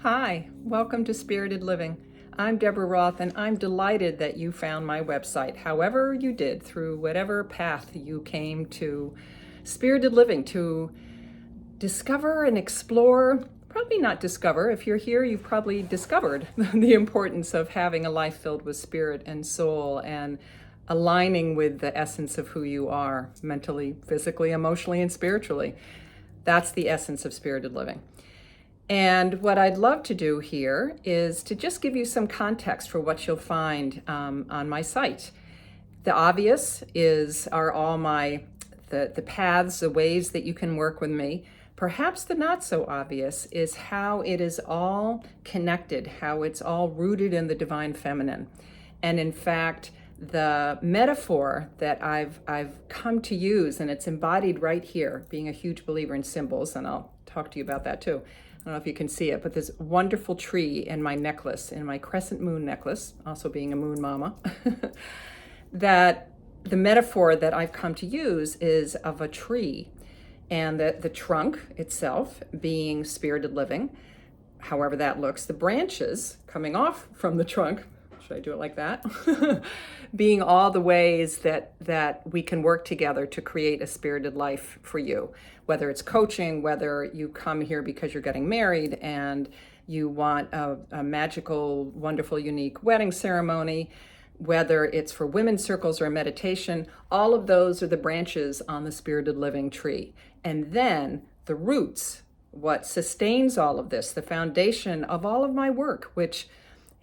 Hi, welcome to Spirited Living. I'm Deborah Roth, and I'm delighted that you found my website, however you did, through whatever path you came to Spirited Living, to discover and explore. Probably not discover. If you're here, you've probably discovered the importance of having a life filled with spirit and soul and aligning with the essence of who you are, mentally, physically, emotionally, and spiritually. That's the essence of Spirited Living. And what I'd love to do here is to just give you some context for what you'll find on my site. The obvious are all the paths, the ways that you can work with me. Perhaps the not so obvious is how it is all connected, how it's all rooted in the divine feminine. And in fact, the metaphor that I've come to use, and it's embodied right here, being a huge believer in symbols, and I'll talk to you about that too. I don't know if you can see it, but this wonderful tree in my necklace, in my crescent moon necklace, also being a moon mama, that the metaphor that I've come to use is of a tree, and the trunk itself being spirited living, however that looks, the branches coming off from the trunk, should I do it like that? Being all the ways that we can work together to create a spirited life for you, whether it's coaching, whether you come here because you're getting married and you want a magical, wonderful, unique wedding ceremony, whether it's for women's circles or meditation. All of those are the branches on the spirited living tree. And then the roots, what sustains all of this, the foundation of all of my work, which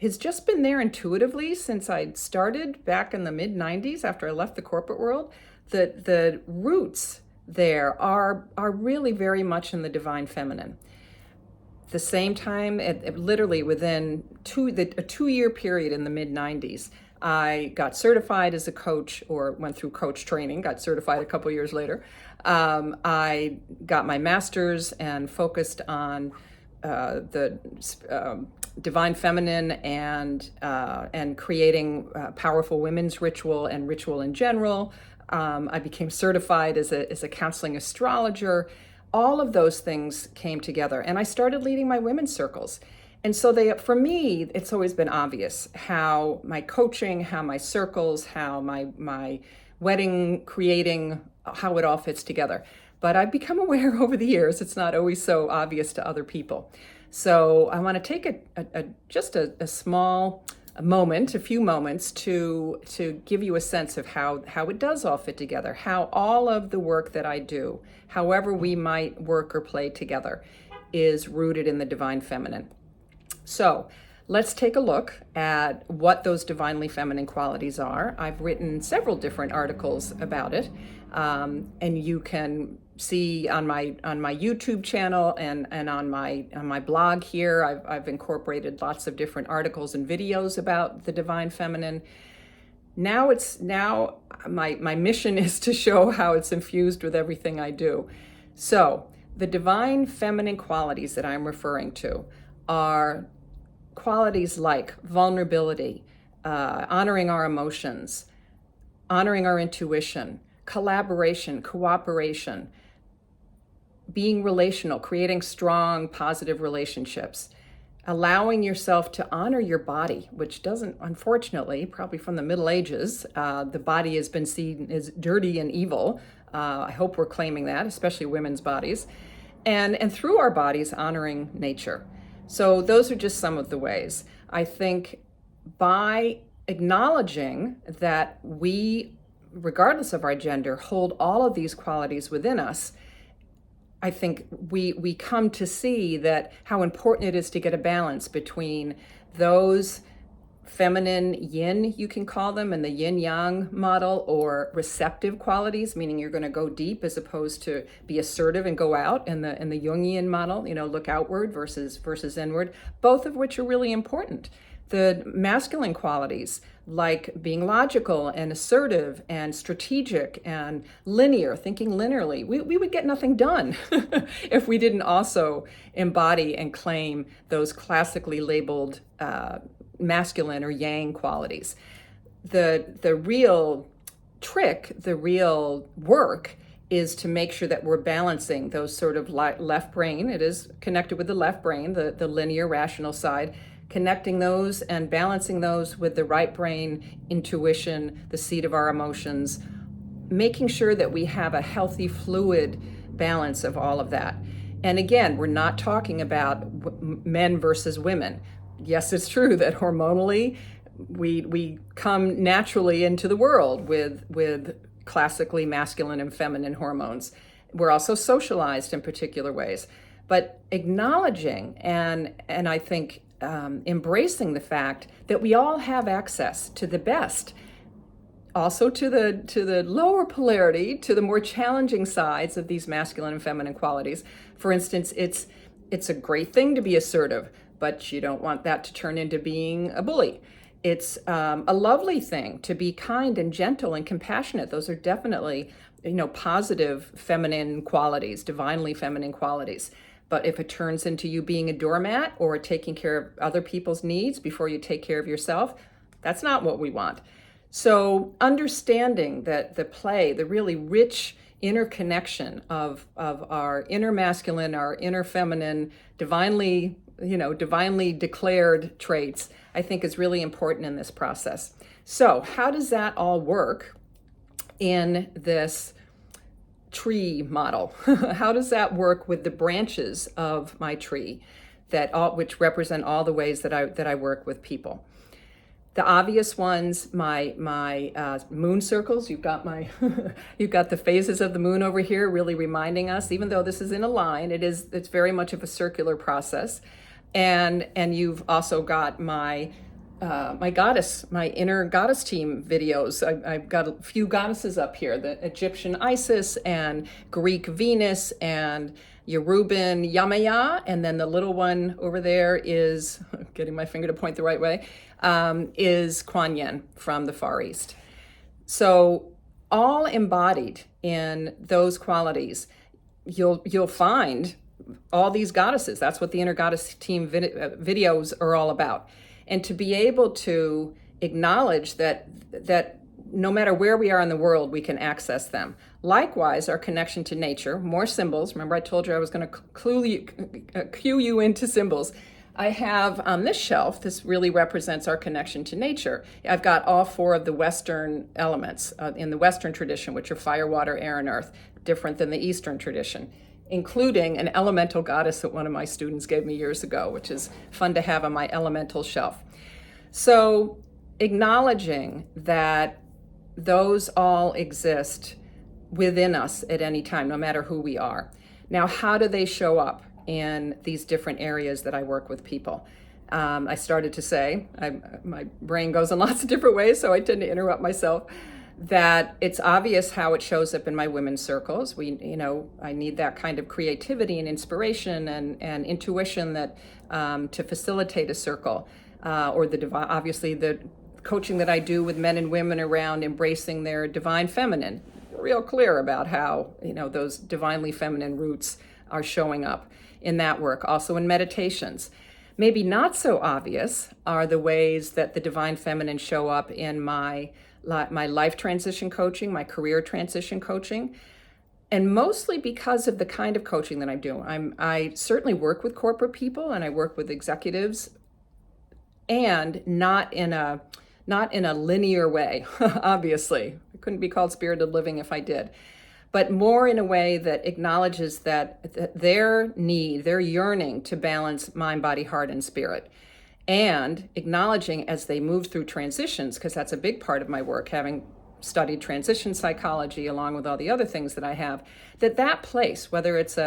has just been there intuitively since I started back in the mid-90s after I left the corporate world. The roots there are really very much in the divine feminine. The same time, literally within a 2-year period in the mid-90s, I got certified as a coach, or went through coach training, got certified a couple years later. I got my master's and focused on the divine feminine and creating powerful women's ritual and ritual in general. I became certified as a counseling astrologer. All of those things came together, and I started leading my women's circles. And so for me, it's always been obvious how my coaching, how my circles, how my wedding creating, how it all fits together. But I've become aware over the years, it's not always so obvious to other people. So I want to take just a small moment, a few moments to give you a sense of how it does all fit together, how all of the work that I do, however we might work or play together, is rooted in the divine feminine. So let's take a look at what those divinely feminine qualities are. I've written several different articles about it, and you can see on my YouTube channel and on my blog here. I've incorporated lots of different articles and videos about the divine feminine. Now my mission is to show how it's infused with everything I do. So the divine feminine qualities that I'm referring to are qualities like vulnerability, honoring our emotions, honoring our intuition, collaboration, cooperation, being relational, creating strong, positive relationships, allowing yourself to honor your body, which doesn't, unfortunately, probably from the Middle Ages, the body has been seen as dirty and evil. I hope we're claiming that, especially women's bodies. And through our bodies, honoring nature. So those are just some of the ways. I think by acknowledging that we, regardless of our gender, hold all of these qualities within us, I think we come to see that how important it is to get a balance between those feminine yin, you can call them, and the yin-yang model, or receptive qualities, meaning you're going to go deep as opposed to be assertive and go out, in the Jungian model, look outward versus inward, both of which are really important. The masculine qualities, like being logical and assertive and strategic and linear, thinking linearly, we would get nothing done if we didn't also embody and claim those classically labeled masculine or yang qualities. The real trick, the real work, is to make sure that we're balancing those sort of left brain. It is connected with the left brain, the linear rational side, connecting those and balancing those with the right brain, intuition, the seat of our emotions, making sure that we have a healthy, fluid balance of all of that. And again, we're not talking about men versus women. Yes, it's true that hormonally we come naturally into the world with classically masculine and feminine hormones. We're also socialized in particular ways. But acknowledging and I think embracing the fact that we all have access to the best, also to the lower polarity, to the more challenging sides of these masculine and feminine qualities. For instance, it's a great thing to be assertive, but you don't want that to turn into being a bully. It's a lovely thing to be kind and gentle and compassionate. Those are definitely, positive feminine qualities, divinely feminine qualities. But if it turns into you being a doormat or taking care of other people's needs before you take care of yourself, that's not what we want. So understanding that the really rich interconnection of our inner masculine, our inner feminine, divinely declared traits, I think is really important in this process. So how does that all work in this tree model? How does that work with the branches of my tree which represent all the ways that I work with people? The obvious ones, my moon circles. You've got you've got the phases of the moon over here, really reminding us, even though this is in a line, it's very much of a circular process. And you've also got my inner goddess team videos. I've got a few goddesses up here: the Egyptian Isis and Greek Venus and Yoruban Yamaya, and then the little one over there is, getting my finger to point the right way, is Kuan Yin from the Far East. So all embodied in those qualities, you'll find all these goddesses. That's what the Inner Goddess Team videos are all about. And to be able to acknowledge that no matter where we are in the world, we can access them. Likewise, our connection to nature, more symbols. Remember I told you I was going to cue you into symbols. I have on this shelf, this really represents our connection to nature. I've got all 4 of the Western elements in the Western tradition, which are fire, water, air, and earth, different than the Eastern tradition, including an elemental goddess that one of my students gave me years ago, which is fun to have on my elemental shelf. So acknowledging that those all exist within us at any time, no matter who we are. Now, how do they show up in these different areas that I work with people? I started to say, my brain goes in lots of different ways, so I tend to interrupt myself, that it's obvious how it shows up in my women's circles. I need that kind of creativity and inspiration and intuition that to facilitate a circle, or obviously the coaching that I do with men and women around embracing their divine feminine, real clear about how those divinely feminine roots are showing up in that work. Also in meditations. Maybe not so obvious are the ways that the divine feminine show up in my life transition coaching, my career transition coaching, and mostly because of the kind of coaching that I'm doing. I certainly work with corporate people and I work with executives, and not in a linear way, obviously. It couldn't be called spirited living if I did. But more in a way that acknowledges that their need, their yearning to balance mind, body, heart, and spirit. And acknowledging as they move through transitions, because that's a big part of my work, having studied transition psychology along with all the other things that I have, that place, whether it's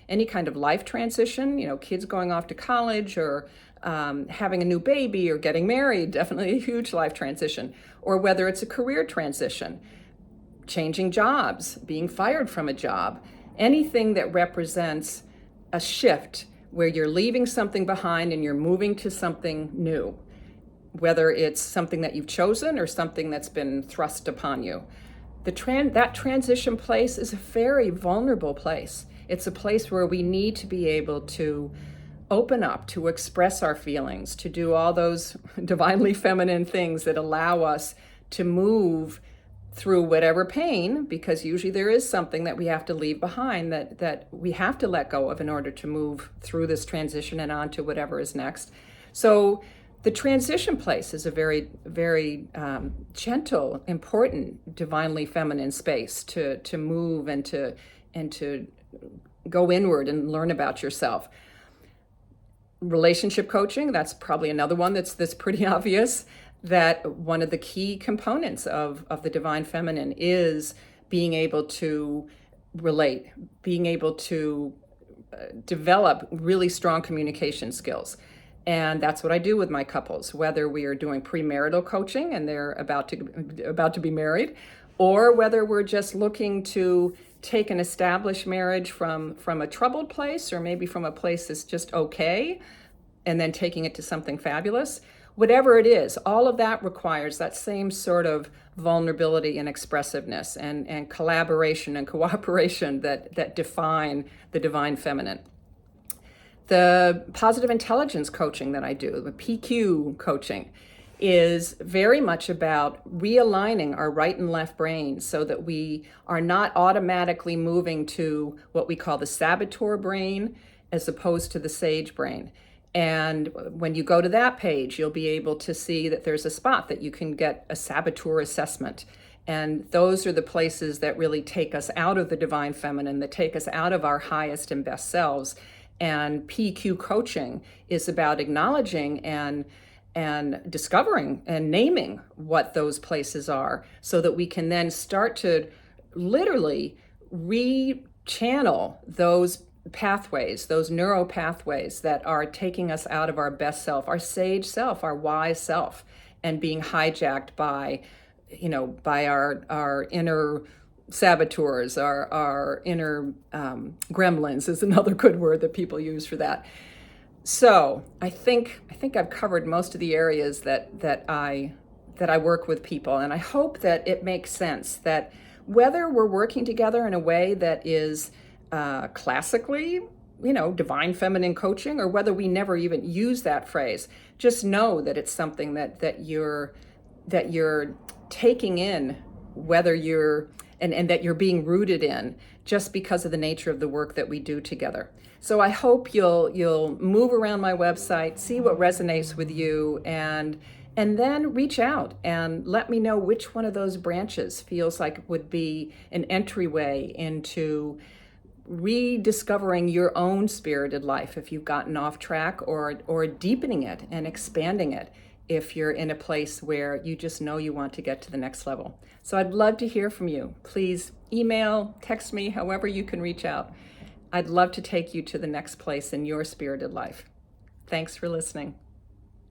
any kind of life transition, kids going off to college or having a new baby or getting married, definitely a huge life transition, or whether it's a career transition, changing jobs, being fired from a job, anything that represents a shift where you're leaving something behind and you're moving to something new, whether it's something that you've chosen or something that's been thrust upon you. That transition place is a very vulnerable place. It's a place where we need to be able to open up, to express our feelings, to do all those divinely feminine things that allow us to move through whatever pain, because usually there is something that we have to leave behind, that we have to let go of in order to move through this transition and on to whatever is next. So the transition place is a very, very gentle, important, divinely feminine space to move and to go inward and learn about yourself. Relationship coaching, that's probably another one that's pretty obvious, that one of the key components of the divine feminine is being able to relate, being able to develop really strong communication skills. And that's what I do with my couples, whether we are doing premarital coaching and they're about to be married, or whether we're just looking to take an established marriage from a troubled place, or maybe from a place that's just okay, and then taking it to something fabulous. Whatever it is, all of that requires that same sort of vulnerability and expressiveness and collaboration and cooperation that define the divine feminine. The positive intelligence coaching that I do, the PQ coaching, is very much about realigning our right and left brains so that we are not automatically moving to what we call the saboteur brain as opposed to the sage brain. And when you go to that page, you'll be able to see that there's a spot that you can get a saboteur assessment. And those are the places that really take us out of the divine feminine, that take us out of our highest and best selves. And PQ coaching is about acknowledging and discovering and naming what those places are so that we can then start to literally re-channel those pathways, those neuro pathways that are taking us out of our best self, our sage self, our wise self, and being hijacked by our inner saboteurs, our inner gremlins is another good word that people use for that. So I think I've covered most of the areas that I work with people, and I hope that it makes sense that whether we're working together in a way that is classically, divine feminine coaching, or whether we never even use that phrase, just know that it's something that you're taking in, whether you're and that you're being rooted in, just because of the nature of the work that we do together. So I hope you'll move around my website, see what resonates with you, and then reach out and let me know which one of those branches feels like it would be an entryway into rediscovering your own spirited life if you've gotten off track, or deepening it and expanding it if you're in a place where you just know you want to get to the next level. So I'd love to hear from you. Please email, text me, however you can reach out. I'd love to take you to the next place in your spirited life. Thanks for listening.